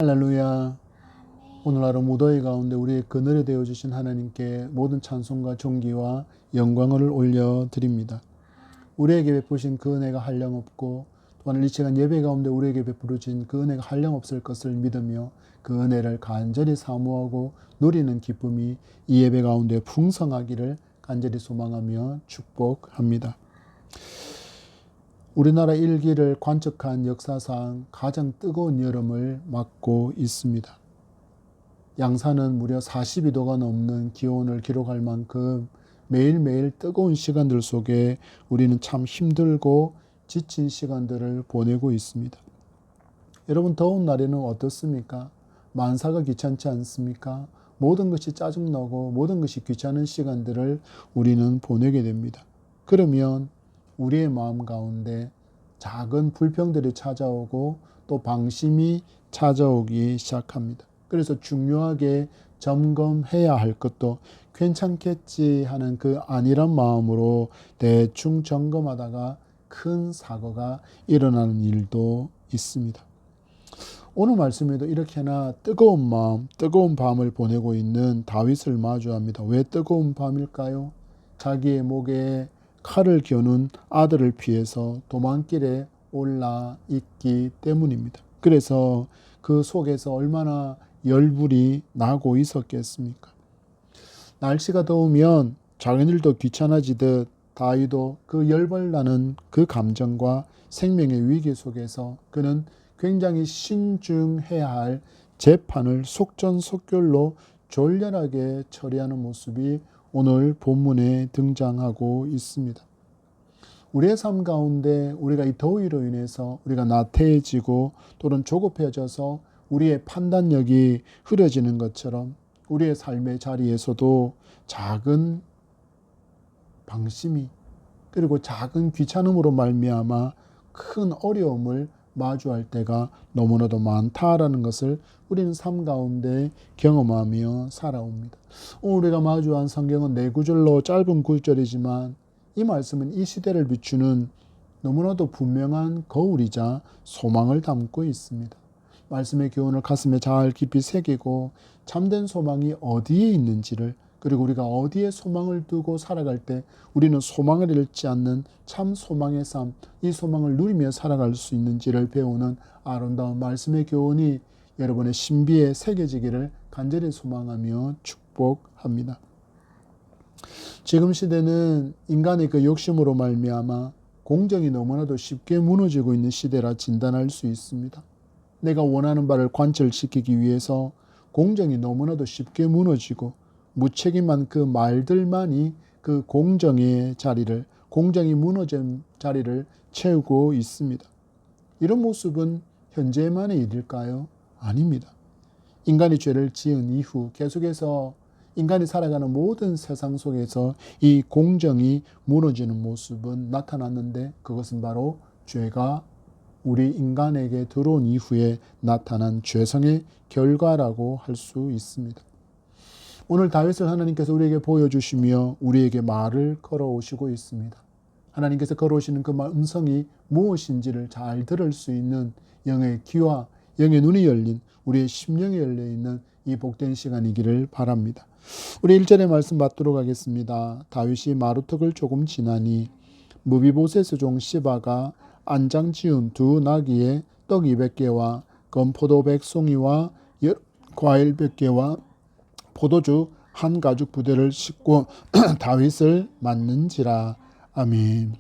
할렐루야. 오늘 하루 무더위 가운데 우리의 그늘이 되어주신 하나님께 모든 찬송과 존귀와 영광을 올려드립니다. 우리에게 베푸신 그 은혜가 한량없고 또한 이 시간 예배 가운데 우리에게 베풀어진 그 은혜가 한량없을 것을 믿으며 그 은혜를 간절히 사모하고 누리는 기쁨이 이 예배 가운데 풍성하기를 간절히 소망하며 축복합니다. 우리나라 일기를 관측한 역사상 가장 뜨거운 여름을 맞고 있습니다. 양산은 무려 42도가 넘는 기온을 기록할 만큼 매일매일 뜨거운 시간들 속에 우리는 참 힘들고 지친 시간들을 보내고 있습니다. 여러분, 더운 날에는 어떻습니까? 만사가 귀찮지 않습니까? 모든 것이 짜증나고 모든 것이 귀찮은 시간들을 우리는 보내게 됩니다. 그러면 우리의 마음 가운데 작은 불평들이 찾아오고 또 방심이 찾아오기 시작합니다. 그래서 중요하게 점검해야 할 것도 괜찮겠지 하는 그 안일한 마음으로 대충 점검하다가 큰 사고가 일어나는 일도 있습니다. 오늘 말씀에도 이렇게나 뜨거운 마음, 뜨거운 밤을 보내고 있는 다윗을 마주합니다. 왜 뜨거운 밤일까요? 자기의 목에 칼을 겨눈 아들을 피해서 도망길에 올라 있기 때문입니다. 그래서 그 속에서 얼마나 열불이 나고 있었겠습니까? 날씨가 더우면 작은 일도 귀찮아지듯 다윗도 그 열불나는 그 감정과 생명의 위기 속에서 그는 굉장히 신중해야 할 재판을 속전속결로 졸렬하게 처리하는 모습이 오늘 본문에 등장하고 있습니다. 우리의 삶 가운데 우리가 이 더위로 인해서 우리가 나태해지고 또는 조급해져서 우리의 판단력이 흐려지는 것처럼 우리의 삶의 자리에서도 작은 방심이 그리고 작은 귀찮음으로 말미암아 큰 어려움을 마주할 때가 너무나도 많다라는 것을 우리는 삶 가운데 경험하며 살아옵니다. 오늘 우리가 마주한 성경은 4구절로 짧은 구절이지만 이 말씀은 이 시대를 비추는 너무나도 분명한 거울이자 소망을 담고 있습니다. 말씀의 교훈을 가슴에 잘 깊이 새기고 참된 소망이 어디에 있는지를 그리고 우리가 어디에 소망을 두고 살아갈 때 우리는 소망을 잃지 않는 참 소망의 삶, 이 소망을 누리며 살아갈 수 있는지를 배우는 아름다운 말씀의 교훈이 여러분의 신비에 새겨지기를 간절히 소망하며 축복합니다. 지금 시대는 인간의 그 욕심으로 말미암아 공정이 너무나도 쉽게 무너지고 있는 시대라 진단할 수 있습니다. 내가 원하는 바를 관철시키기 위해서 공정이 너무나도 쉽게 무너지고 무책임한 그 말들만이 그 공정의 자리를, 공정이 무너진 자리를 채우고 있습니다. 이런 모습은 현재만의 일일까요? 아닙니다. 인간이 죄를 지은 이후 계속해서 인간이 살아가는 모든 세상 속에서 이 공정이 무너지는 모습은 나타났는데 그것은 바로 죄가 우리 인간에게 들어온 이후에 나타난 죄성의 결과라고 할 수 있습니다. 오늘 다윗을 하나님께서 우리에게 보여주시며 우리에게 말을 걸어오시고 있습니다. 하나님께서 걸어오시는 그 음성이 무엇인지를 잘 들을 수 있는 영의 귀와 영의 눈이 열린 우리의 심령이 열려있는 이 복된 시간이기를 바랍니다. 우리 1절의 말씀 받도록 하겠습니다. 다윗이 마루턱을 조금 지나니 무비보셋의 종 시바가 안장 지은 2 나귀에 떡 200개와 건포도 100송이와 과일 100개와 포도주 1 가죽 부대를 싣고 다윗을 맞는지라. 아멘.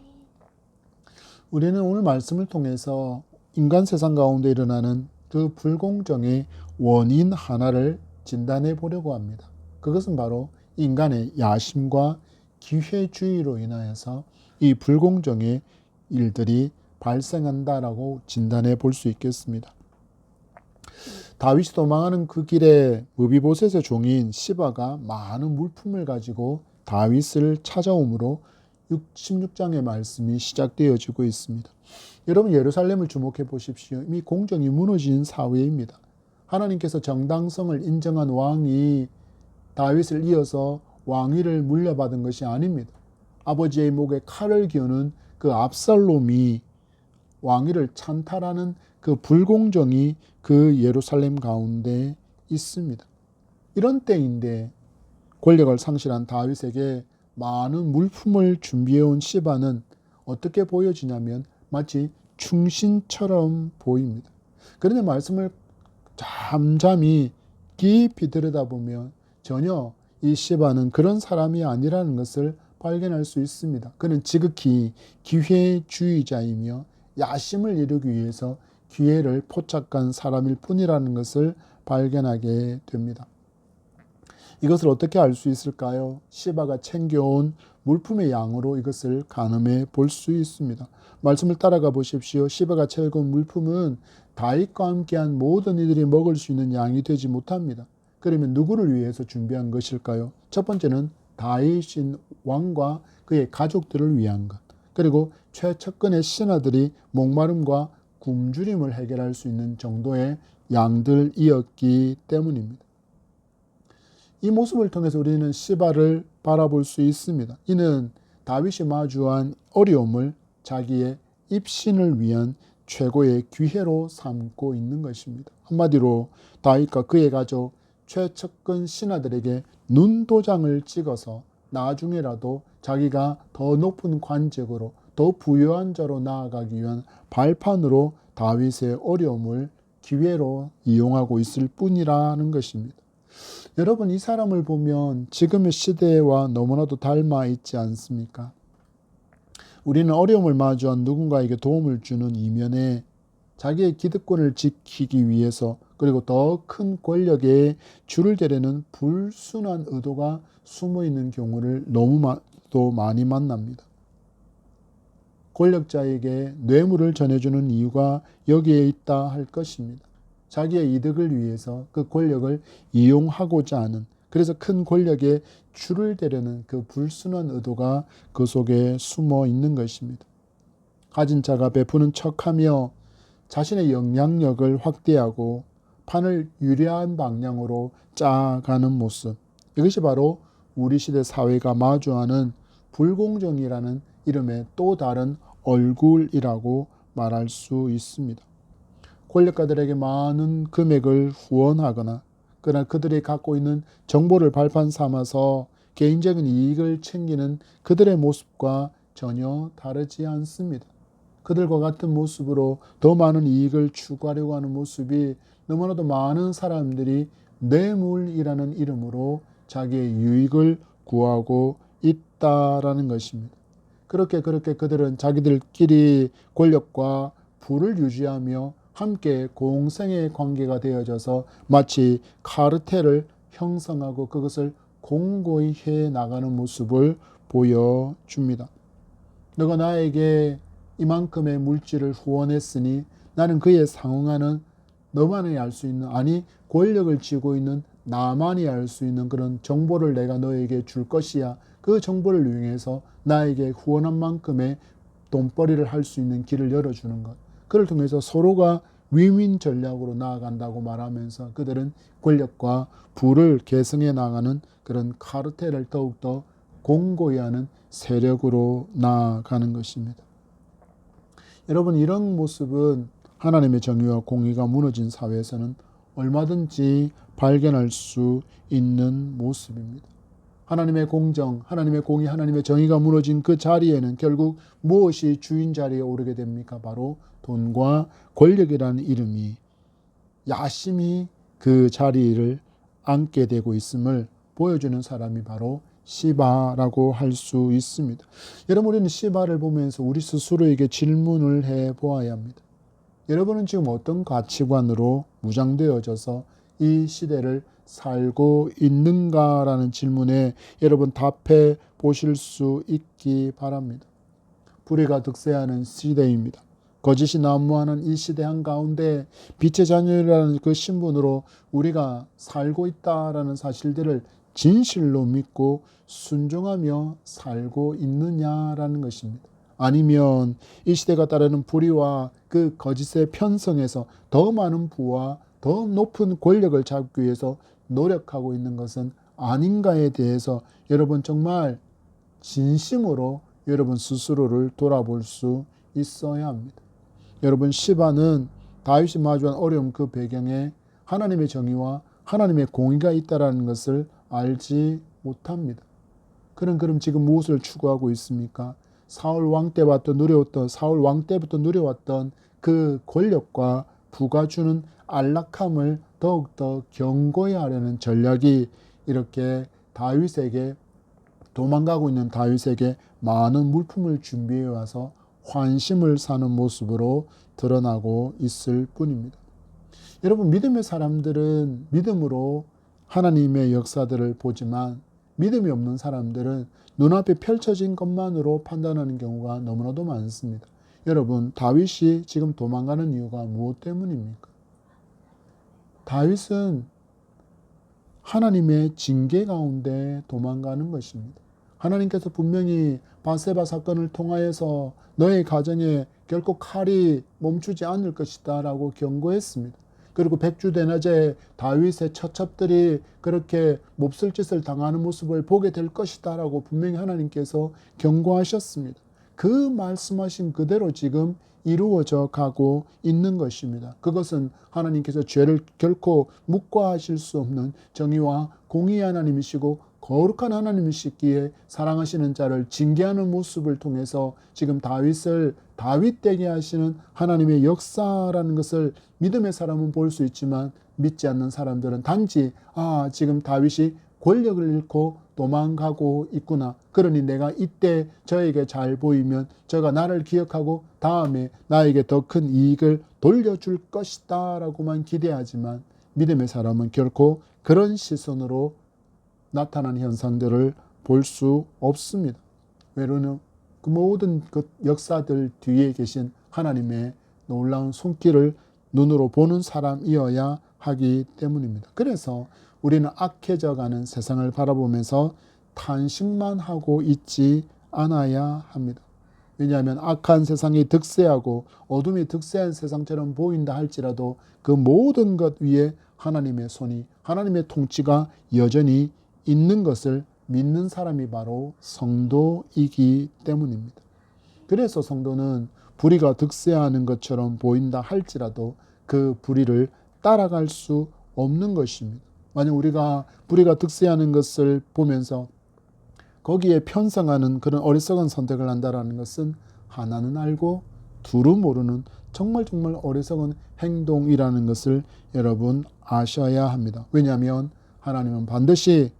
우리는 오늘 말씀을 통해서 인간 세상 가운데 일어나는 그 불공정의 원인 하나를 진단해 보려고 합니다. 그것은 바로 인간의 야심과 기회주의로 인하여서 이 불공정의 일들이 발생한다라고 진단해 볼 수 있겠습니다. 다윗이 도망하는 그 길에 무비보셋의 종인 시바가 많은 물품을 가지고 다윗을 찾아오므로 16장의 말씀이 시작되어지고 있습니다. 여러분, 예루살렘을 주목해 보십시오. 이미 공정이 무너진 사회입니다. 하나님께서 정당성을 인정한 왕이 다윗을 이어서 왕위를 물려받은 것이 아닙니다. 아버지의 목에 칼을 겨눈 그 압살롬이 왕위를 찬탈하는 그 불공정이 그 예루살렘 가운데 있습니다. 이런 때인데 권력을 상실한 다윗에게 많은 물품을 준비해온 시바는 어떻게 보여지냐면 마치 충신처럼 보입니다. 그런데 말씀을 잠잠히 깊이 들여다보면 전혀 이 시바는 그런 사람이 아니라는 것을 발견할 수 있습니다. 그는 지극히 기회주의자이며 야심을 이루기 위해서 기회를 포착한 사람일 뿐이라는 것을 발견하게 됩니다. 이것을 어떻게 알 수 있을까요? 시바가 챙겨온 물품의 양으로 이것을 가늠해 볼 수 있습니다. 말씀을 따라가 보십시오. 시바가 챙겨온 물품은 다윗과 함께한 모든 이들이 먹을 수 있는 양이 되지 못합니다. 그러면 누구를 위해서 준비한 것일까요? 첫 번째는 다윗인 왕과 그의 가족들을 위한 것, 그리고 최측근의 신하들이 목마름과 굶주림을 해결할 수 있는 정도의 양들이었기 때문입니다. 이 모습을 통해서 우리는 시바를 바라볼 수 있습니다. 이는 다윗이 마주한 어려움을 자기의 입신을 위한 최고의 기회로 삼고 있는 것입니다. 한마디로 다윗과 그의 가족 최측근 신하들에게 눈도장을 찍어서 나중에라도 자기가 더 높은 관직으로 더 부유한 자로 나아가기 위한 발판으로 다윗의 어려움을 기회로 이용하고 있을 뿐이라는 것입니다. 여러분, 이 사람을 보면 지금의 시대와 너무나도 닮아 있지 않습니까? 우리는 어려움을 마주한 누군가에게 도움을 주는 이면에 자기의 기득권을 지키기 위해서 그리고 더 큰 권력에 줄을 대려는 불순한 의도가 숨어 있는 경우를 너무도 많이 만납니다. 권력자에게 뇌물을 전해주는 이유가 여기에 있다 할 것입니다. 자기의 이득을 위해서 그 권력을 이용하고자 하는, 그래서 큰 권력에 줄을 대려는 그 불순한 의도가 그 속에 숨어 있는 것입니다. 가진 자가 베푸는 척하며 자신의 영향력을 확대하고 판을 유리한 방향으로 짜가는 모습, 이것이 바로 우리 시대 사회가 마주하는 불공정이라는 이름의 또 다른 얼굴이라고 말할 수 있습니다. 권력가들에게 많은 금액을 후원하거나 그러나 그들이 갖고 있는 정보를 발판 삼아서 개인적인 이익을 챙기는 그들의 모습과 전혀 다르지 않습니다. 그들과 같은 모습으로 더 많은 이익을 추구하려고 하는 모습이 너무나도 많은 사람들이 뇌물이라는 이름으로 자기의 유익을 구하고 있다라는 것입니다. 그렇게 그들은 자기들끼리 권력과 부를 유지하며 함께 공생의 관계가 되어져서 마치 카르텔을 형성하고 그것을 공고히 해 나가는 모습을 보여줍니다. 너가 나에게 이만큼의 물질을 후원했으니 나는 그에 상응하는 너만이 알 수 있는, 아니 권력을 쥐고 있는 나만이 알 수 있는 그런 정보를 내가 너에게 줄 것이야. 그 정보를 이용해서 나에게 후원한 만큼의 돈벌이를 할 수 있는 길을 열어주는 것, 그를 통해서 서로가 윈윈 전략으로 나아간다고 말하면서 그들은 권력과 부를 계승해 나가는 그런 카르텔을 더욱더 공고히 하는 세력으로 나아가는 것입니다. 여러분, 이런 모습은 하나님의 정의와 공의가 무너진 사회에서는 얼마든지 발견할 수 있는 모습입니다. 하나님의 공정, 하나님의 공의, 하나님의 정의가 무너진 그 자리에는 결국 무엇이 주인 자리에 오르게 됩니까? 바로 돈과 권력이라는 이름이 야심히 그 자리를 앉게 되고 있음을 보여주는 사람이 바로 시바라고 할 수 있습니다. 여러분, 우리는 시바를 보면서 우리 스스로에게 질문을 해보아야 합니다. 여러분은 지금 어떤 가치관으로 무장되어져서 이 시대를 살고 있는가라는 질문에 여러분 답해 보실 수 있기 바랍니다. 불의가 득세하는 시대입니다. 거짓이 난무하는 이 시대 한가운데 빛의 자녀라는 그 신분으로 우리가 살고 있다라는 사실들을 진실로 믿고 순종하며 살고 있느냐라는 것입니다. 아니면 이 시대가 따르는 불의와 그 거짓의 편성에서 더 많은 부와 더 높은 권력을 잡기 위해서 노력하고 있는 것은 아닌가에 대해서 여러분 정말 진심으로 여러분 스스로를 돌아볼 수 있어야 합니다. 여러분, 시바는 다윗이 마주한 어려움 그 배경에 하나님의 정의와 하나님의 공의가 있다라는 것을 알지 못합니다. 그럼 지금 무엇을 추구하고 있습니까? 사울 왕 때부터 누려왔던 그 권력과 부가 주는 안락함을 더욱더 견고히 하려는 전략이 이렇게 다윗에게, 도망가고 있는 다윗에게 많은 물품을 준비해 와서 환심을 사는 모습으로 드러나고 있을 뿐입니다. 여러분, 믿음의 사람들은 믿음으로 하나님의 역사들을 보지만 믿음이 없는 사람들은 눈앞에 펼쳐진 것만으로 판단하는 경우가 너무나도 많습니다. 여러분, 다윗이 지금 도망가는 이유가 무엇 때문입니까? 다윗은 하나님의 징계 가운데 도망가는 것입니다. 하나님께서 분명히 바세바 사건을 통하여서 너의 가정에 결코 칼이 멈추지 않을 것이다 라고 경고했습니다. 그리고 백주대낮에 다윗의 처첩들이 그렇게 몹쓸 짓을 당하는 모습을 보게 될 것이다 라고 분명히 하나님께서 경고하셨습니다. 그 말씀하신 그대로 지금 이루어져 가고 있는 것입니다. 그것은 하나님께서 죄를 결코 묵과하실 수 없는 정의와 공의의 하나님이시고 거룩한 하나님이시기에 사랑하시는 자를 징계하는 모습을 통해서 지금 다윗을 다윗되게 하시는 하나님의 역사라는 것을 믿음의 사람은 볼 수 있지만 믿지 않는 사람들은 단지 지금 다윗이 권력을 잃고 도망가고 있구나. 그러니 내가 이때 저에게 잘 보이면 저가 나를 기억하고 다음에 나에게 더 큰 이익을 돌려줄 것이다 라고만 기대하지만 믿음의 사람은 결코 그런 시선으로 나타나는 현상들을 볼 수 없습니다. 왜냐하면 그 모든 그 역사들 뒤에 계신 하나님의 놀라운 손길을 눈으로 보는 사람이어야 하기 때문입니다. 그래서 우리는 악해져가는 세상을 바라보면서 탄식만 하고 있지 않아야 합니다. 왜냐하면 악한 세상이 득세하고 어둠이 득세한 세상처럼 보인다 할지라도 그 모든 것 위에 하나님의 손이, 하나님의 통치가 여전히 있는 것을 믿는 사람이 바로 성도이기 때문입니다. 그래서 성도는 불의가 득세하는 것처럼 보인다 할지라도 그 불의를 따라갈 수 없는 것입니다. 만약 우리가 불의가 득세하는 것을 보면서 거기에 편성하는 그런 어리석은 선택을 한다는 것은 하나는 알고 둘은 모르는 정말 어리석은 행동이라는 것을 여러분 아셔야 합니다. 왜냐하면 하나님은 반드시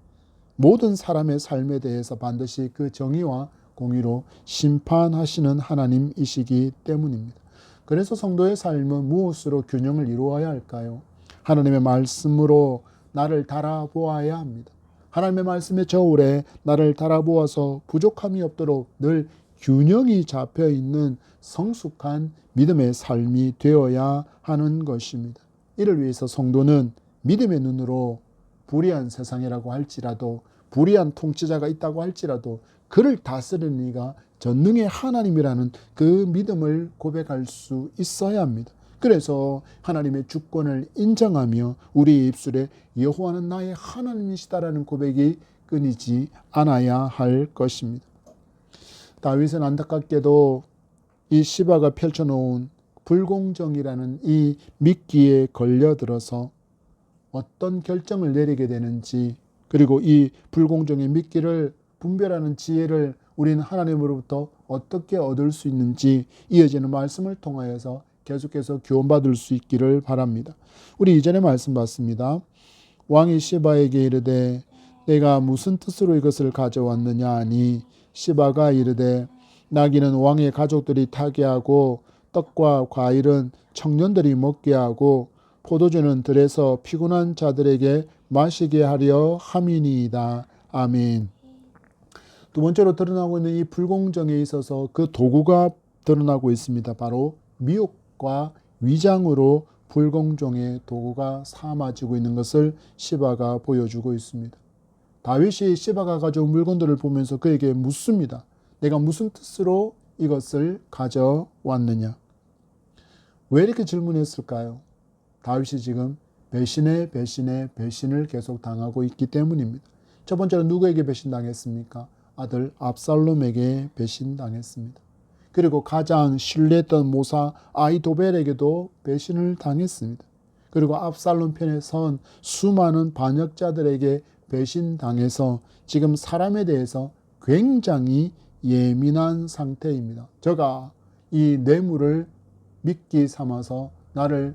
모든 사람의 삶에 대해서 반드시 그 정의와 공의로 심판하시는 하나님이시기 때문입니다. 그래서 성도의 삶은 무엇으로 균형을 이루어야 할까요? 하나님의 말씀으로 나를 달아보아야 합니다. 하나님의 말씀의 저울에 나를 달아보아서 부족함이 없도록 늘 균형이 잡혀있는 성숙한 믿음의 삶이 되어야 하는 것입니다. 이를 위해서 성도는 믿음의 눈으로 불의한 세상이라고 할지라도, 불의한 통치자가 있다고 할지라도 그를 다스리는 이가 전능의 하나님이라는 그 믿음을 고백할 수 있어야 합니다. 그래서 하나님의 주권을 인정하며 우리 입술에 여호와는 나의 하나님이시다라는 고백이 끊이지 않아야 할 것입니다. 다윗은 안타깝게도 이 시바가 펼쳐놓은 불공정이라는 이 미끼에 걸려들어서 어떤 결정을 내리게 되는지, 그리고 이 불공정의 미끼를 분별하는 지혜를 우리는 하나님으로부터 어떻게 얻을 수 있는지 이어지는 말씀을 통하여서 계속해서 교훈받을 수 있기를 바랍니다. 우리 이전에 말씀 봤습니다. 왕이 시바에게 이르되 내가 무슨 뜻으로 이것을 가져왔느냐 하니 시바가 이르되 나귀는 왕의 가족들이 타게 하고 떡과 과일은 청년들이 먹게 하고 포도주는 들에서 피곤한 자들에게 마시게 하려 함이니이다. 아멘. 두 번째로 드러나고 있는 이 불공정에 있어서 그 도구가 드러나고 있습니다. 바로 미혹과 위장으로 불공정의 도구가 삼아지고 있는 것을 시바가 보여주고 있습니다. 다윗이 시바가 가져온 물건들을 보면서 그에게 묻습니다. 내가 무슨 뜻으로 이것을 가져왔느냐? 왜 이렇게 질문했을까요? 다윗이 지금 배신을 계속 당하고 있기 때문입니다. 첫 번째로 누구에게 배신당했습니까? 아들 압살롬에게 배신당했습니다. 그리고 가장 신뢰했던 모사 아히도벨에게도 배신을 당했습니다. 그리고 압살롬 편에 선 수많은 반역자들에게 배신당해서 지금 사람에 대해서 굉장히 예민한 상태입니다. 저가 이 뇌물을 미끼 삼아서 나를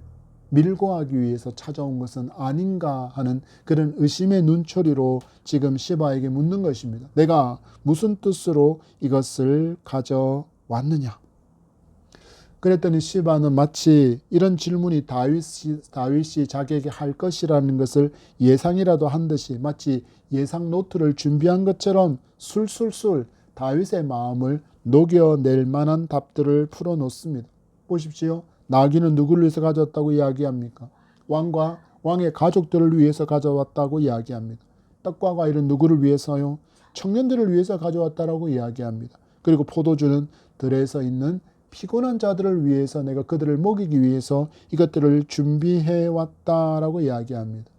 밀고 하기 위해서 찾아온 것은 아닌가 하는 그런 의심의 눈초리로 지금 시바에게 묻는 것입니다. 내가 무슨 뜻으로 이것을 가져왔느냐? 그랬더니 시바는 마치 이런 질문이 다윗이 자기에게 할 것이라는 것을 예상이라도 한 듯이 마치 예상 노트를 준비한 것처럼 술술술 다윗의 마음을 녹여낼 만한 답들을 풀어놓습니다. 보십시오. 나귀는 누구를 위해서 가져왔다고 이야기합니까? 왕과 왕의 가족들을 위해서 가져왔다고 이야기합니다. 떡과 과일은 누구를 위해서요? 청년들을 위해서 가져왔다라고 이야기합니다. 그리고 포도주는 들에서 있는 피곤한 자들을 위해서 내가 그들을 먹이기 위해서 이것들을 준비해 왔다라고 이야기합니다.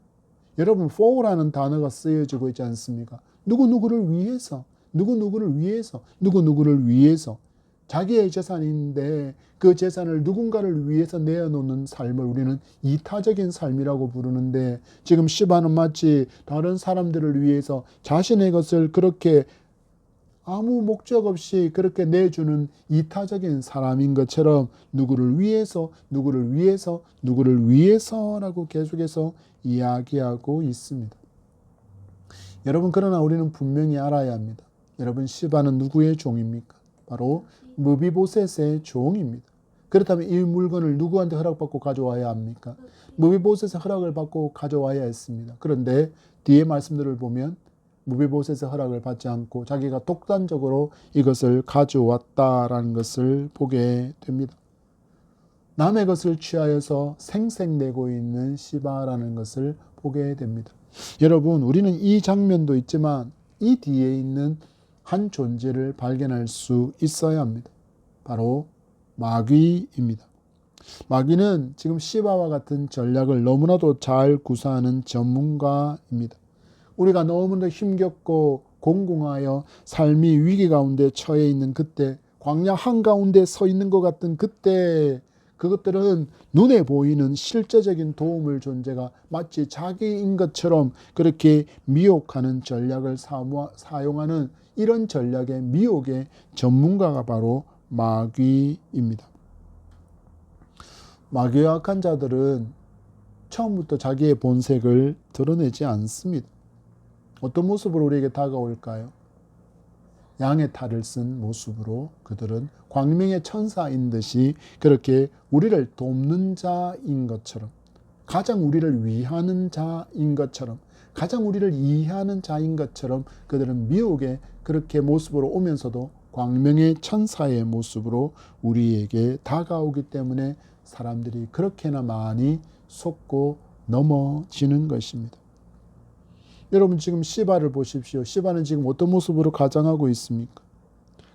여러분, for라는 단어가 쓰여지고 있지 않습니까? 누구누구를 위해서, 누구누구를 위해서, 누구누구를 위해서. 자기의 재산인데 그 재산을 누군가를 위해서 내어놓는 삶을 우리는 이타적인 삶이라고 부르는데, 지금 시바는 마치 다른 사람들을 위해서 자신의 것을 그렇게 아무 목적 없이 그렇게 내주는 이타적인 사람인 것처럼 누구를 위해서, 누구를 위해서, 누구를 위해서라고 계속해서 이야기하고 있습니다. 여러분, 그러나 우리는 분명히 알아야 합니다. 여러분, 시바는 누구의 종입니까? 바로 무비보셋의 종입니다. 그렇다면 이 물건을 누구한테 허락받고 가져와야 합니까? 무비보셋의 허락을 받고 가져와야 했습니다. 그런데 뒤에 말씀들을 보면 무비보셋의 허락을 받지 않고 자기가 독단적으로 이것을 가져왔다라는 것을 보게 됩니다. 남의 것을 취하여서 생색내고 있는 시바라는 것을 보게 됩니다. 여러분, 우리는 이 장면도 있지만 이 뒤에 있는 한 존재를 발견할 수 있어야 합니다. 바로 마귀입니다. 마귀는 지금 시바와 같은 전략을 너무나도 잘 구사하는 전문가입니다. 우리가 너무나 힘겹고 공공하여 삶이 위기 가운데 처해 있는 그때, 광야 한가운데 서 있는 것 같은 그때, 그것들은 눈에 보이는 실제적인 도움을 존재가 마치 자기인 것처럼 그렇게 미혹하는 전략을 사용하는 이런 전략의 미혹의 전문가가 바로 마귀입니다. 마귀의 악한 자들은 처음부터 자기의 본색을 드러내지 않습니다. 어떤 모습으로 우리에게 다가올까요? 양의 탈을 쓴 모습으로 그들은 광명의 천사인 듯이 그렇게 우리를 돕는 자인 것처럼, 가장 우리를 위하는 자인 것처럼, 가장 우리를 이해하는 자인 것처럼 그들은 미혹의 그렇게 모습으로 오면서도 광명의 천사의 모습으로 우리에게 다가오기 때문에 사람들이 그렇게나 많이 속고 넘어지는 것입니다. 여러분, 지금 시바를 보십시오. 시바는 지금 어떤 모습으로 가장하고 있습니까?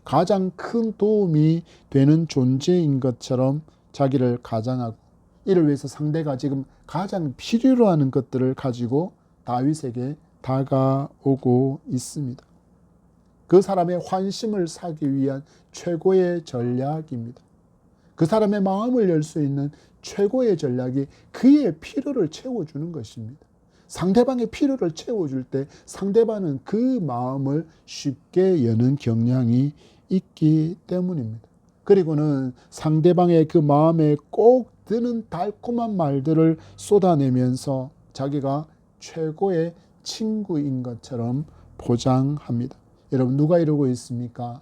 가장 큰 도움이 되는 존재인 것처럼 자기를 가장하고, 이를 위해서 상대가 지금 가장 필요로 하는 것들을 가지고 다윗에게 다가오고 있습니다. 그 사람의 환심을 사기 위한 최고의 전략입니다. 그 사람의 마음을 열 수 있는 최고의 전략이 그의 필요를 채워주는 것입니다. 상대방의 필요를 채워줄 때 상대방은 그 마음을 쉽게 여는 경향이 있기 때문입니다. 그리고는 상대방의 그 마음에 꼭 드는 달콤한 말들을 쏟아내면서 자기가 최고의 친구인 것처럼 포장합니다. 여러분, 누가 이러고 있습니까?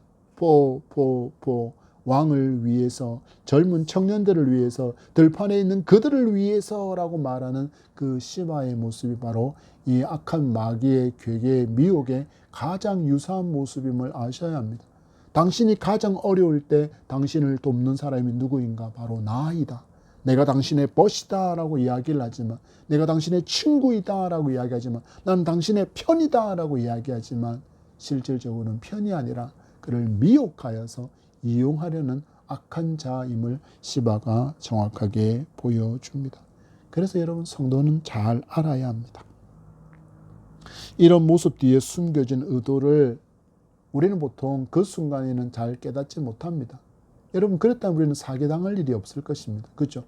왕을 위해서, 젊은 청년들을 위해서, 들판에 있는 그들을 위해서라고 말하는 그 시바의 모습이 바로 이 악한 마귀의 괴계의 미혹의 가장 유사한 모습임을 아셔야 합니다. 당신이 가장 어려울 때 당신을 돕는 사람이 누구인가? 바로 나이다. 내가 당신의 벗이다 라고 이야기를 하지만, 내가 당신의 친구이다 라고 이야기하지만, 나는 당신의 편이다 라고 이야기하지만 실질적으로는 편이 아니라 그를 미혹하여서 이용하려는 악한 자임을 시바가 정확하게 보여줍니다. 그래서 여러분, 성도는 잘 알아야 합니다. 이런 모습 뒤에 숨겨진 의도를 우리는 보통 그 순간에는 잘 깨닫지 못합니다. 여러분 그랬다면 우리는 사기당할 일이 없을 것입니다. 그렇죠?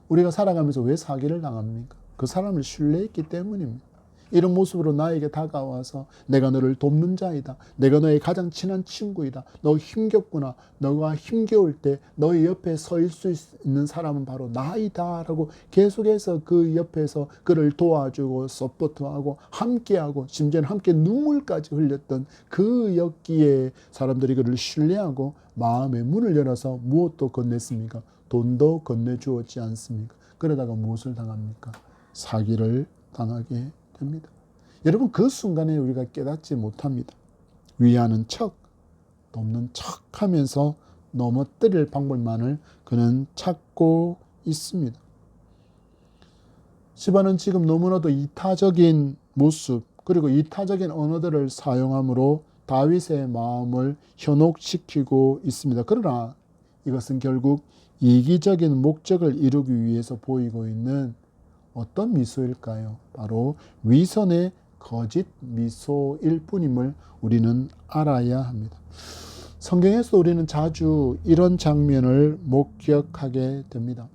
우리가 살아가면서 왜 사기를 당합니까? 그 사람을 신뢰했기 때문입니다. 이런 모습으로 나에게 다가와서 내가 너를 돕는 자이다. 내가 너의 가장 친한 친구이다. 너 힘겹구나. 너가 힘겨울 때 너의 옆에 서 있을 수 있는 사람은 바로 나이다. 라고 계속해서 그 옆에서 그를 도와주고 서포트하고 함께하고 심지어는 함께 눈물까지 흘렸던 그 였기에 사람들이 그를 신뢰하고 마음의 문을 열어서 무엇도 건넸습니까? 돈도 건네주었지 않습니까? 그러다가 무엇을 당합니까? 사기를 당하게 됩니다. 여러분 그 순간에 우리가 깨닫지 못합니다. 위하는 척, 돕는 척 하면서 넘어뜨릴 방법만을 그는 찾고 있습니다. 시바는 지금 너무나도 이타적인 모습 그리고 이타적인 언어들을 사용함으로 다윗의 마음을 현혹시키고 있습니다. 그러나 이것은 결국 이기적인 목적을 이루기 위해서 보이고 있는 어떤 미소일까요? 바로 위선의 거짓 미소일 뿐임을 우리는 알아야 합니다. 성경에서 우리는 자주 이런 장면을 목격하게 됩니다.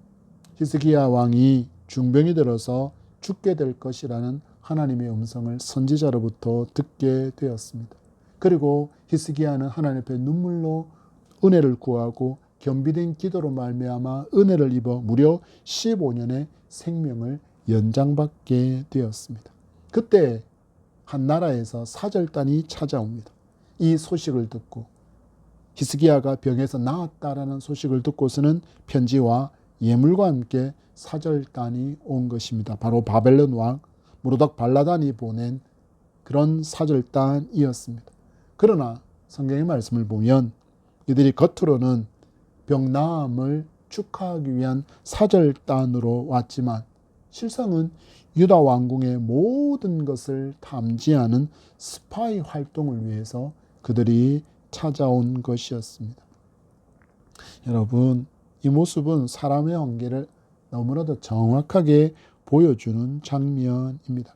히스기야 왕이 중병이 들어서 죽게 될 것이라는 하나님의 음성을 선지자로부터 듣게 되었습니다. 그리고 히스기야는 하나님 앞에 눈물로 은혜를 구하고 겸비된 기도로 말미암아 은혜를 입어 무려 15년의 생명을 연장받게 되었습니다. 그때 한 나라에서 사절단이 찾아옵니다. 이 소식을 듣고 히스기야가 병에서 나았다라는 소식을 듣고서는 편지와 예물과 함께 사절단이 온 것입니다. 바로 바벨론 왕 무로닥 발라단이 보낸 그런 사절단이었습니다. 그러나 성경의 말씀을 보면 이들이 겉으로는 병 나음을 축하하기 위한 사절단으로 왔지만 실상은 유다 왕궁의 모든 것을 탐지하는 스파이 활동을 위해서 그들이 찾아온 것이었습니다. 여러분, 이 모습은 사람의 한계를 너무나도 정확하게 보여주는 장면입니다.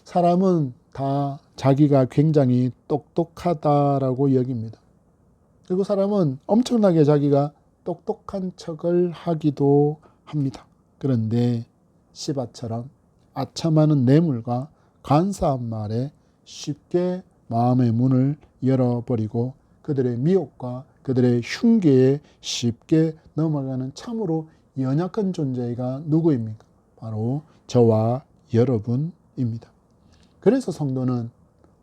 사람은 다 자기가 굉장히 똑똑하다라고 여깁니다. 그리고 사람은 엄청나게 자기가 똑똑한 척을 하기도 합니다. 그런데 시바처럼 아첨하는 뇌물과 간사한 말에 쉽게 마음의 문을 열어버리고 그들의 미혹과 그들의 흉계에 쉽게 넘어가는 참으로 연약한 존재가 누구입니까? 바로 저와 여러분입니다. 그래서 성도는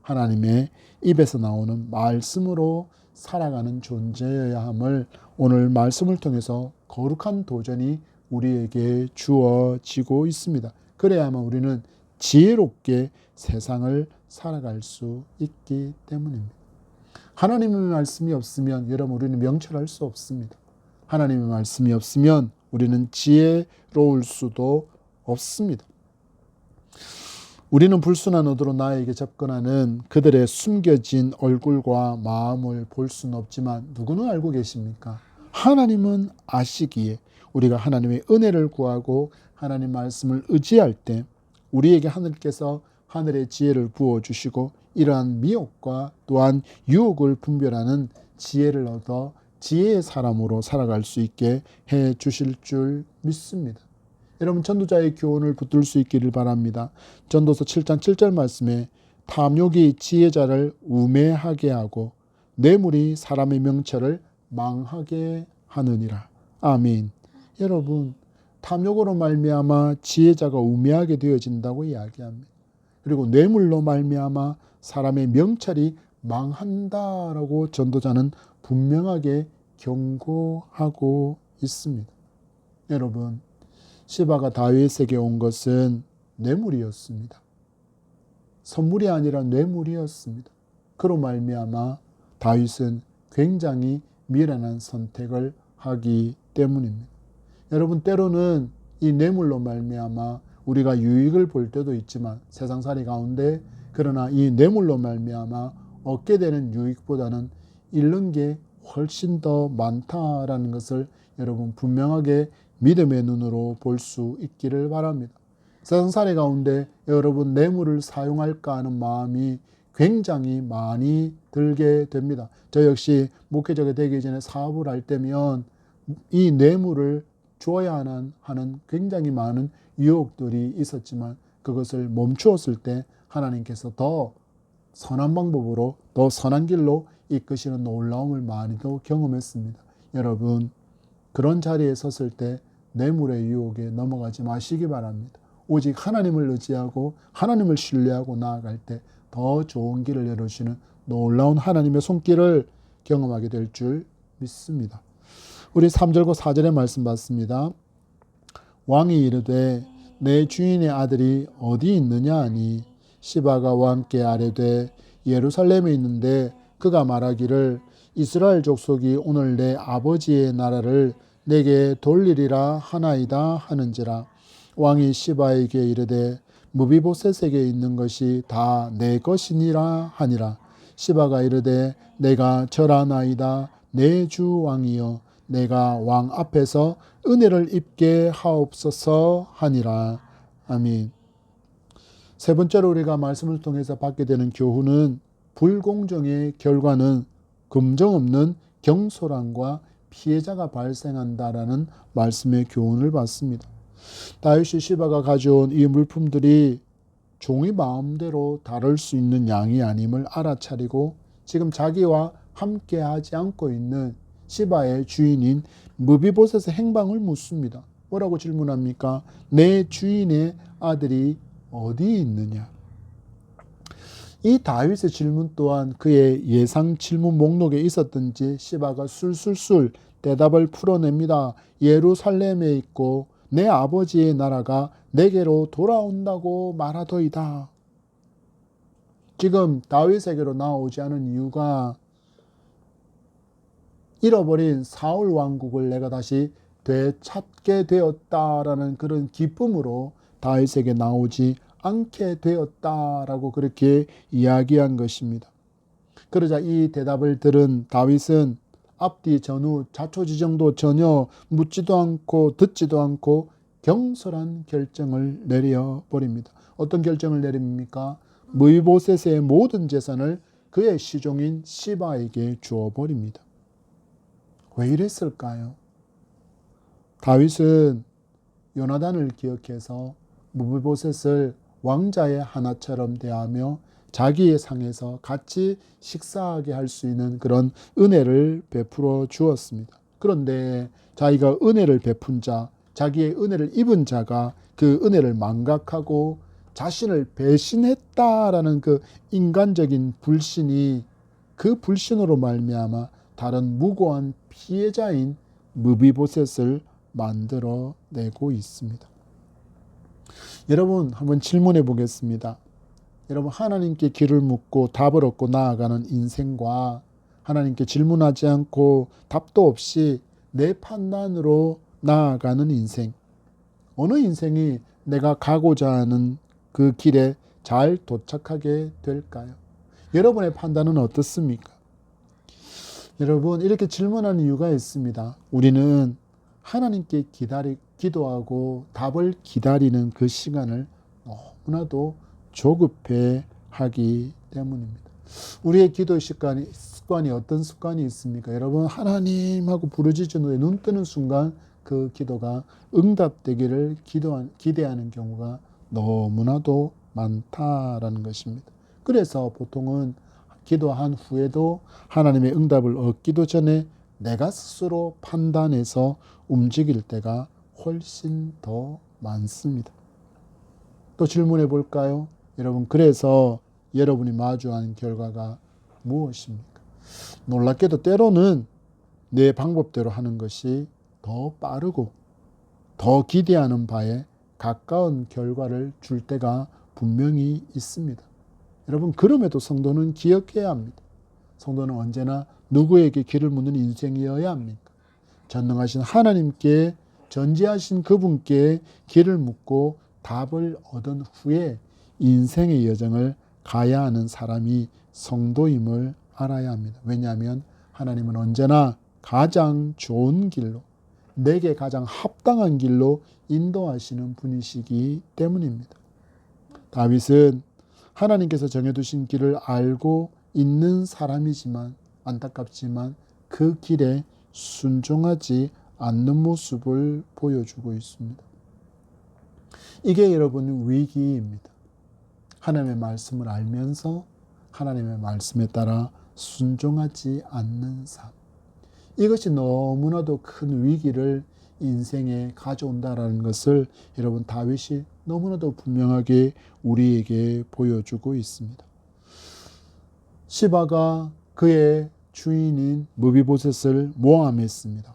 하나님의 입에서 나오는 말씀으로 살아가는 존재여야 함을 오늘 말씀을 통해서 거룩한 도전이 우리에게 주어지고 있습니다. 그래야만 우리는 지혜롭게 세상을 살아갈 수 있기 때문입니다. 하나님의 말씀이 없으면 여러분 우리는 명철할 수 없습니다. 하나님의 말씀이 없으면 우리는 지혜로울 수도 없습니다. 우리는 불순한 의도로 나에게 접근하는 그들의 숨겨진 얼굴과 마음을 볼 수는 없지만 누구는 알고 계십니까? 하나님은 아시기에 우리가 하나님의 은혜를 구하고 하나님 말씀을 의지할 때 우리에게 하늘께서 하늘의 지혜를 부어주시고 이러한 미혹과 또한 유혹을 분별하는 지혜를 얻어 지혜의 사람으로 살아갈 수 있게 해 주실 줄 믿습니다. 여러분 전도자의 교훈을 붙들 수 있기를 바랍니다. 전도서 7장 7절 말씀에 탐욕이 지혜자를 우매하게 하고 뇌물이 사람의 명철을 망하게 하느니라. 아멘. 여러분 탐욕으로 말미암아 지혜자가 우매하게 되어진다고 이야기합니다. 그리고 뇌물로 말미암아 사람의 명철이 망한다라고 전도자는 분명하게 경고하고 있습니다. 여러분 시바가 다윗에게 온 것은 뇌물이었습니다. 선물이 아니라 뇌물이었습니다. 그로 말미암아 다윗은 굉장히 미련한 선택을 하기 때문입니다. 여러분 때로는 이 뇌물로 말미암아 우리가 유익을 볼 때도 있지만 세상살이 가운데 그러나 이 뇌물로 말미암아 얻게 되는 유익보다는 잃는 게 훨씬 더 많다라는 것을 여러분 분명하게 믿음의 눈으로 볼 수 있기를 바랍니다. 세상살이 가운데 여러분 뇌물을 사용할까 하는 마음이 굉장히 많이 들게 됩니다. 저 역시 목회자가 되기 전에 사업을 할 때면 이 뇌물을 줘야 하는 굉장히 많은 유혹들이 있었지만 그것을 멈추었을 때 하나님께서 더 선한 방법으로 더 선한 길로 이끄시는 놀라움을 많이도 경험했습니다. 여러분, 그런 자리에 섰을 때 뇌물의 유혹에 넘어가지 마시기 바랍니다. 오직 하나님을 의지하고 하나님을 신뢰하고 나아갈 때 더 좋은 길을 열어주시는 놀라운 하나님의 손길을 경험하게 될 줄 믿습니다. 우리 3절과 4절의 말씀 봤습니다. 왕이 이르되 내 주인의 아들이 어디 있느냐 하니 시바가 왕께 아뢰되 예루살렘에 있는데 그가 말하기를 이스라엘 족속이 오늘 내 아버지의 나라를 내게 돌리리라 하나이다 하는지라. 왕이 시바에게 이르되 무비보셋에게 있는 것이 다 내 것이니라 하니라. 시바가 이르되 내가 절하나이다 내 주 왕이여 내가 왕 앞에서 은혜를 입게 하옵소서 하니라. 아멘. 세 번째로 우리가 말씀을 통해서 받게 되는 교훈은 불공정의 결과는 금정 없는 경솔함과 피해자가 발생한다라는 말씀의 교훈을 받습니다. 다윗이 시바가 가져온 이 물품들이 종의 마음대로 다룰 수 있는 양이 아님을 알아차리고 지금 자기와 함께하지 않고 있는 시바의 주인인 무비보셋의 행방을 묻습니다. 뭐라고 질문합니까? 내 주인의 아들이 어디 있느냐? 이 다윗의 질문 또한 그의 예상 질문 목록에 있었던지 시바가 술술술 대답을 풀어냅니다. 예루살렘에 있고 내 아버지의 나라가 내게로 돌아온다고 말하더이다. 지금 다윗에게로 나오지 않은 이유가 잃어버린 사울 왕국을 내가 다시 되찾게 되었다라는 그런 기쁨으로 다윗에게 나오지 않게 되었다라고 그렇게 이야기한 것입니다. 그러자 이 대답을 들은 다윗은 앞뒤 전후 자초지정도 전혀 묻지도 않고 듣지도 않고 경솔한 결정을 내려버립니다. 어떤 결정을 내립니까? 무비보셋의 모든 재산을 그의 시종인 시바에게 주어버립니다. 왜 이랬을까요? 다윗은 요나단을 기억해서 무비보셋을 왕자의 하나처럼 대하며 자기의 상에서 같이 식사하게 할 수 있는 그런 은혜를 베풀어 주었습니다. 그런데 자기가 은혜를 베푼 자, 자기의 은혜를 입은 자가 그 은혜를 망각하고 자신을 배신했다라는 그 인간적인 불신이 그 불신으로 말미암아 다른 무고한 피해자인 무비보셋을 만들어내고 있습니다. 여러분 한번 질문해 보겠습니다. 여러분 하나님께 길을 묻고 답을 얻고 나아가는 인생과 하나님께 질문하지 않고 답도 없이 내 판단으로 나아가는 인생, 어느 인생이 내가 가고자 하는 그 길에 잘 도착하게 될까요? 여러분의 판단은 어떻습니까? 여러분 이렇게 질문하는 이유가 있습니다. 우리는 하나님께 기도하고 답을 기다리는 그 시간을 너무나도 조급해 하기 때문입니다. 우리의 기도 습관이 어떤 습관이 있습니까? 여러분 하나님 하고 부르짖은 후에 눈 뜨는 순간 그 기도가 응답되기를 기대하는 경우가 너무나도 많다라는 것입니다. 그래서 보통은 기도한 후에도 하나님의 응답을 얻기도 전에 내가 스스로 판단해서 움직일 때가 훨씬 더 많습니다. 또 질문해 볼까요? 여러분 그래서 여러분이 마주한 결과가 무엇입니까? 놀랍게도 때로는 내 방법대로 하는 것이 더 빠르고 더 기대하는 바에 가까운 결과를 줄 때가 분명히 있습니다. 여러분 그럼에도 성도는 기억해야 합니다. 성도는 언제나 누구에게 길을 묻는 인생이어야 합니까? 전능하신 하나님께 전지하신 그분께 길을 묻고 답을 얻은 후에 인생의 여정을 가야 하는 사람이 성도임을 알아야 합니다. 왜냐하면 하나님은 언제나 가장 좋은 길로, 내게 가장 합당한 길로 인도하시는 분이시기 때문입니다. 다윗은 하나님께서 정해두신 길을 알고 있는 사람이지만 안타깝지만 그 길에 순종하지 않는 모습을 보여주고 있습니다. 이게 여러분 위기입니다. 하나님의 말씀을 알면서 하나님의 말씀에 따라 순종하지 않는 삶. 이것이 너무나도 큰 위기를 인생에 가져온다라는 것을 여러분 다윗이 너무나도 분명하게 우리에게 보여주고 있습니다. 시바가 그의 주인인 무비보셋을 모함했습니다.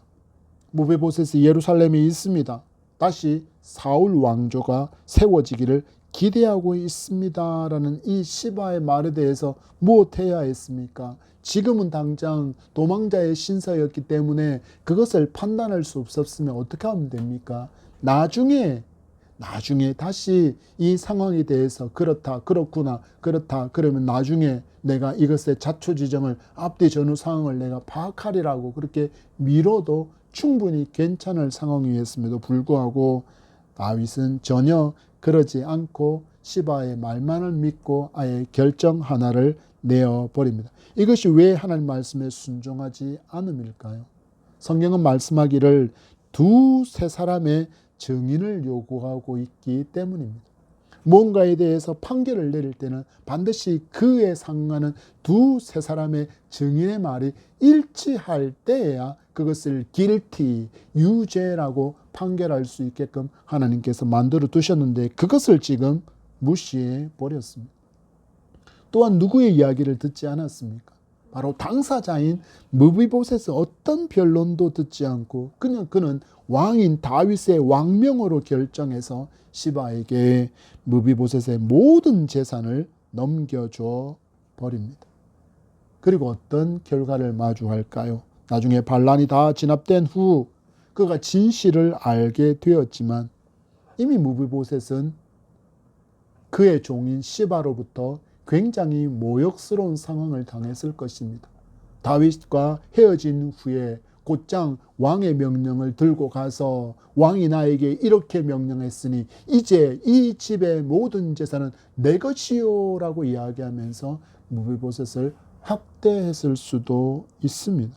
무비보셋이 예루살렘에 있습니다. 다시 사울 왕조가 세워지기를 기대하고 있습니다라는 이 시바의 말에 대해서 무엇해야 했습니까? 지금은 당장 도망자의 신사였기 때문에 그것을 판단할 수 없었으면 어떻게 하면 됩니까? 나중에 다시 이 상황에 대해서 그렇다, 그렇구나, 그렇다, 그러면 나중에 내가 이것의 자초지정을 앞뒤 전후 상황을 내가 파악하리라고 그렇게 미뤄도 충분히 괜찮을 상황이었음에도 불구하고 다윗은 전혀 그러지 않고 시바의 말만을 믿고 아예 결정 하나를 내어버립니다. 이것이 왜 하나님 말씀에 순종하지 않음일까요? 성경은 말씀하기를 두세 사람의 증인을 요구하고 있기 때문입니다. 뭔가에 대해서 판결을 내릴 때는 반드시 그에 상응하는 두세 사람의 증인의 말이 일치할 때에야 그것을 guilty, 유죄라고 판결할 수 있게끔 하나님께서 만들어 두셨는데 그것을 지금 무시해 버렸습니다. 또한 누구의 이야기를 듣지 않았습니까? 바로 당사자인 무비보셋의 어떤 변론도 듣지 않고 그는 왕인 다윗의 왕명으로 결정해서 시바에게 무비보셋의 모든 재산을 넘겨줘 버립니다. 그리고 어떤 결과를 마주할까요? 나중에 반란이 다 진압된 후 그가 진실을 알게 되었지만 이미 무비보셋은 그의 종인 시바로부터 굉장히 모욕스러운 상황을 당했을 것입니다. 다윗과 헤어진 후에 곧장 왕의 명령을 들고 가서 왕이 나에게 이렇게 명령했으니 이제 이 집의 모든 재산은 내 것이요 라고 이야기하면서 무비보셋을 학대했을 수도 있습니다.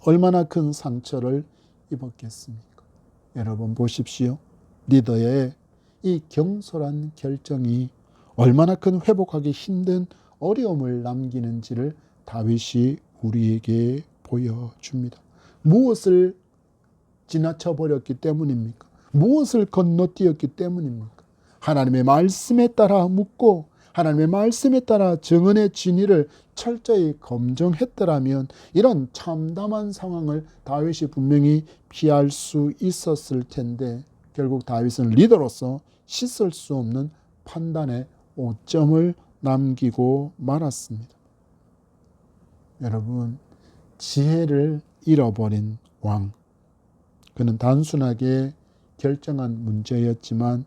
얼마나 큰 상처를 입었겠습니까? 여러분 보십시오. 리더의 이 경솔한 결정이 얼마나 큰 회복하기 힘든 어려움을 남기는지를 다윗이 우리에게 보여줍니다. 무엇을 지나쳐버렸기 때문입니까? 무엇을 건너뛰었기 때문입니까? 하나님의 말씀에 따라 묻고 하나님의 말씀에 따라 증언의 진위를 철저히 검증했더라면 이런 참담한 상황을 다윗이 분명히 피할 수 있었을 텐데 결국 다윗은 리더로서 씻을 수 없는 판단의 오점을 남기고 말았습니다. 여러분, 지혜를 잃어버린 왕. 그는 단순하게 결정한 문제였지만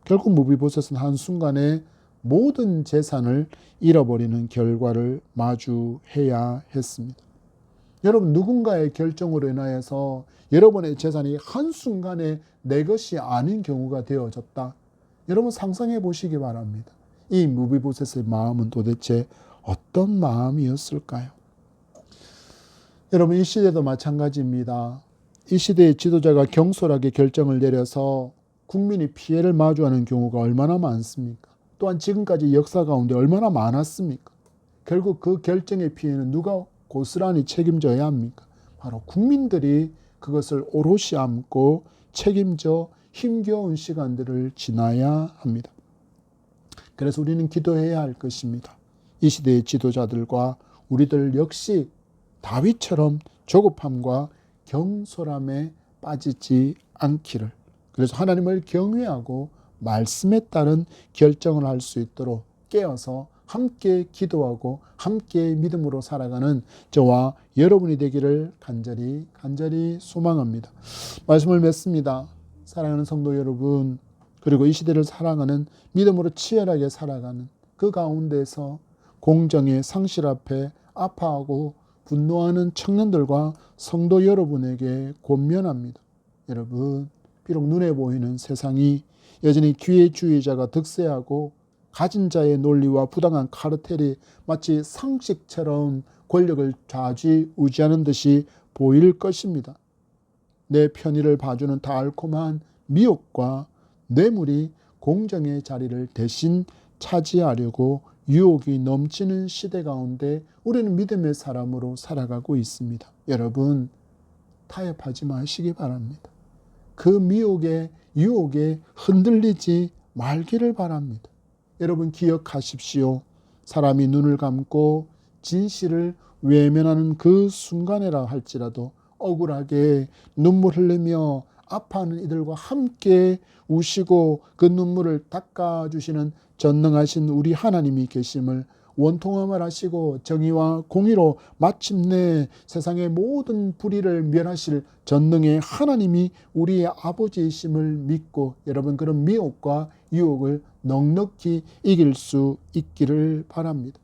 결국 무비보셋은 한순간에 모든 재산을 잃어버리는 결과를 마주해야 했습니다. 여러분, 누군가의 결정으로 인하여서 여러분의 재산이 한순간에 내 것이 아닌 경우가 되어졌다. 여러분 상상해 보시기 바랍니다. 이 무비보셋의 마음은 도대체 어떤 마음이었을까요? 여러분 이 시대도 마찬가지입니다. 이 시대의 지도자가 경솔하게 결정을 내려서 국민이 피해를 마주하는 경우가 얼마나 많습니까? 또한 지금까지 역사 가운데 얼마나 많았습니까? 결국 그 결정의 피해는 누가 고스란히 책임져야 합니까? 바로 국민들이 그것을 오롯이 안고 책임져 힘겨운 시간들을 지나야 합니다. 그래서 우리는 기도해야 할 것입니다. 이 시대의 지도자들과 우리들 역시 다윗처럼 조급함과 경솔함에 빠지지 않기를, 그래서 하나님을 경외하고 말씀에 따른 결정을 할 수 있도록 깨어서 함께 기도하고 함께 믿음으로 살아가는 저와 여러분이 되기를 간절히 소망합니다. 말씀을 맺습니다. 사랑하는 성도 여러분, 그리고 이 시대를 사랑하는 믿음으로 치열하게 살아가는 그 가운데서 공정의 상실 앞에 아파하고 분노하는 청년들과 성도 여러분에게 권면합니다. 여러분, 비록 눈에 보이는 세상이 여전히 기회주의자가 득세하고 가진 자의 논리와 부당한 카르텔이 마치 상식처럼 권력을 좌지우지하는 듯이 보일 것입니다. 내 편의를 봐주는 달콤한 미혹과 뇌물이 공정의 자리를 대신 차지하려고 유혹이 넘치는 시대 가운데 우리는 믿음의 사람으로 살아가고 있습니다. 여러분, 타협하지 마시기 바랍니다. 그 미혹에, 유혹에 흔들리지 말기를 바랍니다. 여러분 기억하십시오. 사람이 눈을 감고 진실을 외면하는 그 순간이라 할지라도 억울하게 눈물 흘리며 아파하는 이들과 함께 우시고 그 눈물을 닦아주시는 전능하신 우리 하나님이 계심을 원통함을 하시고 정의와 공의로 마침내 세상의 모든 불의를 멸하실 전능의 하나님이 우리의 아버지이심을 믿고 여러분 그런 미혹과 유혹을 넉넉히 이길 수 있기를 바랍니다.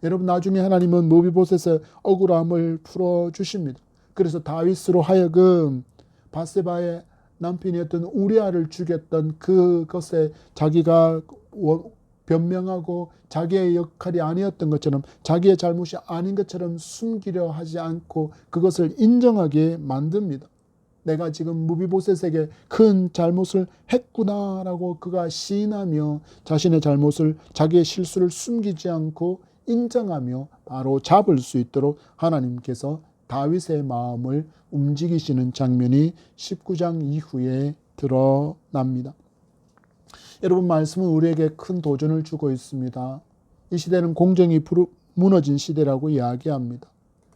여러분 나중에 하나님은 무비보셋의 억울함을 풀어주십니다. 그래서 다윗으로 하여금 바세바의 남편이었던 우리아를 죽였던 그것에 자기가 변명하고 자기의 역할이 아니었던 것처럼 자기의 잘못이 아닌 것처럼 숨기려 하지 않고 그것을 인정하게 만듭니다. 내가 지금 무비보셋에게 큰 잘못을 했구나라고 그가 시인하며 자신의 잘못을 자기의 실수를 숨기지 않고 인정하며 바로 잡을 수 있도록 하나님께서 다윗의 마음을 움직이시는 장면이 19장 이후에 드러납니다. 여러분 말씀은 우리에게 큰 도전을 주고 있습니다. 이 시대는 공정이 무너진 시대라고 이야기합니다.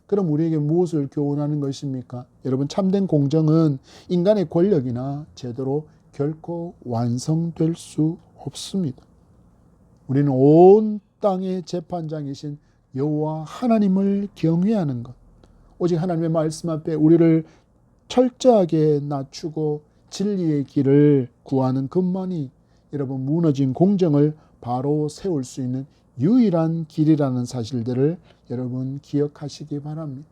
그럼 우리에게 무엇을 교훈하는 것입니까? 여러분 참된 공정은 인간의 권력이나 제도로 결코 완성될 수 없습니다. 우리는 온 땅의 재판장이신 여호와 하나님을 경외하는 것, 오직 하나님의 말씀 앞에 우리를 철저하게 낮추고 진리의 길을 구하는 것만이 여러분 무너진 공정을 바로 세울 수 있는 유일한 길이라는 사실들을 여러분 기억하시기 바랍니다.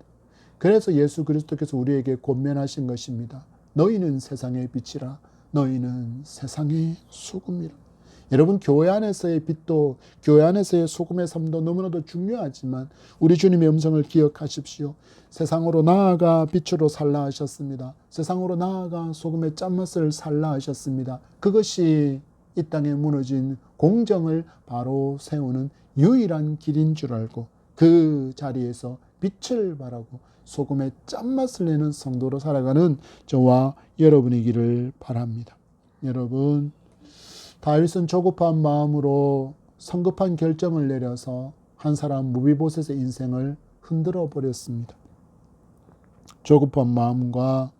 그래서 예수 그리스도께서 우리에게 권면하신 것입니다. 너희는 세상의 빛이라. 너희는 세상의 소금이라. 여러분 교회 안에서의 빛도 교회 안에서의 소금의 삶도 너무나도 중요하지만 우리 주님의 음성을 기억하십시오. 세상으로 나아가 빛으로 살라 하셨습니다. 세상으로 나아가 소금의 짠맛을 살라 하셨습니다. 그것이 이 땅에 무너진 공정을 바로 세우는 유일한 길인 줄 알고 그 자리에서 빛을 발하고 소금의 짠맛을 내는 성도로 살아가는 저와 여러분이기를 바랍니다. 여러분 다윗은 조급한 마음으로 성급한 결정을 내려서 한 사람 무비보셋의 인생을 흔들어 버렸습니다. 조급한 마음과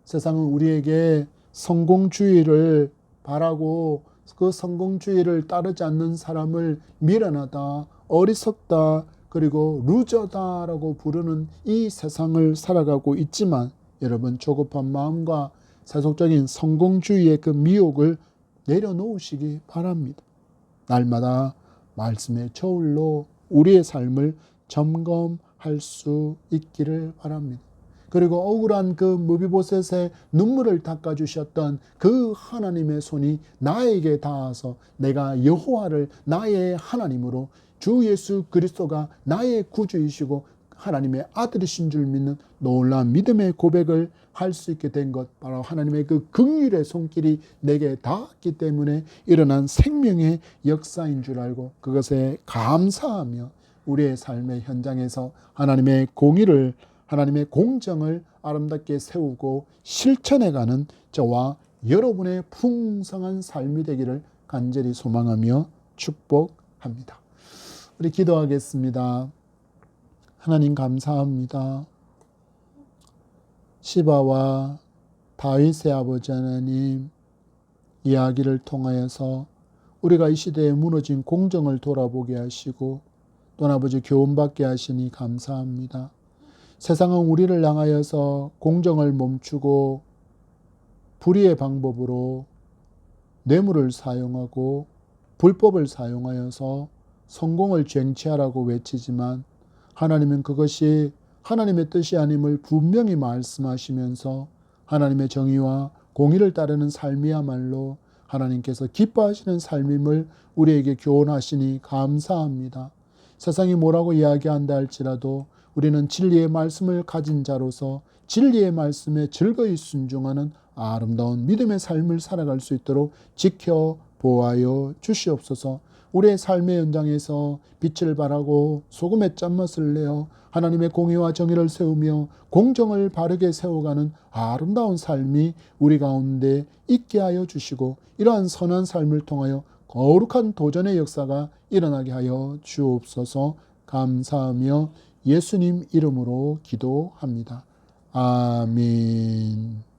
세상은 우리에게 성공주의를 바라고 그 성공주의를 따르지 않는 사람을 미련하다, 어리석다, 그리고 루저다라고 부르는 이 세상을 살아가고 있지만 여러분 조급한 마음과 세속적인 성공주의의 그 미혹을 내려놓으시기 바랍니다. 날마다 말씀의 저울로 우리의 삶을 점검할 수 있기를 바랍니다. 그리고 억울한 그 무비보셋의 눈물을 닦아주셨던 그 하나님의 손이 나에게 닿아서 내가 여호와를 나의 하나님으로 주 예수 그리스도가 나의 구주이시고 하나님의 아들이신 줄 믿는 놀라운 믿음의 고백을 할 수 있게 된 것, 바로 하나님의 그 긍휼의 손길이 내게 닿았기 때문에 일어난 생명의 역사인 줄 알고 그것에 감사하며 우리의 삶의 현장에서 하나님의 공의를, 하나님의 공정을 아름답게 세우고 실천해가는 저와 여러분의 풍성한 삶이 되기를 간절히 소망하며 축복합니다. 우리 기도하겠습니다. 하나님 감사합니다. 시바와 다윗의 아버지 하나님, 이야기를 통하여서 우리가 이 시대에 무너진 공정을 돌아보게 하시고 또 아버지 교훈받게 하시니 감사합니다. 세상은 우리를 향하여서 공정을 멈추고 불의의 방법으로 뇌물을 사용하고 불법을 사용하여서 성공을 쟁취하라고 외치지만 하나님은 그것이 하나님의 뜻이 아님을 분명히 말씀하시면서 하나님의 정의와 공의를 따르는 삶이야말로 하나님께서 기뻐하시는 삶임을 우리에게 교훈하시니 감사합니다. 세상이 뭐라고 이야기한다 할지라도 우리는 진리의 말씀을 가진 자로서 진리의 말씀에 즐거이 순종하는 아름다운 믿음의 삶을 살아갈 수 있도록 지켜보아여 주시옵소서. 우리의 삶의 현장에서 빛을 발하고 소금의 짠맛을 내어 하나님의 공의와 정의를 세우며 공정을 바르게 세워가는 아름다운 삶이 우리 가운데 있게 하여 주시고, 이러한 선한 삶을 통하여 거룩한 도전의 역사가 일어나게 하여 주옵소서. 감사하며 예수님 이름으로 기도합니다. 아멘.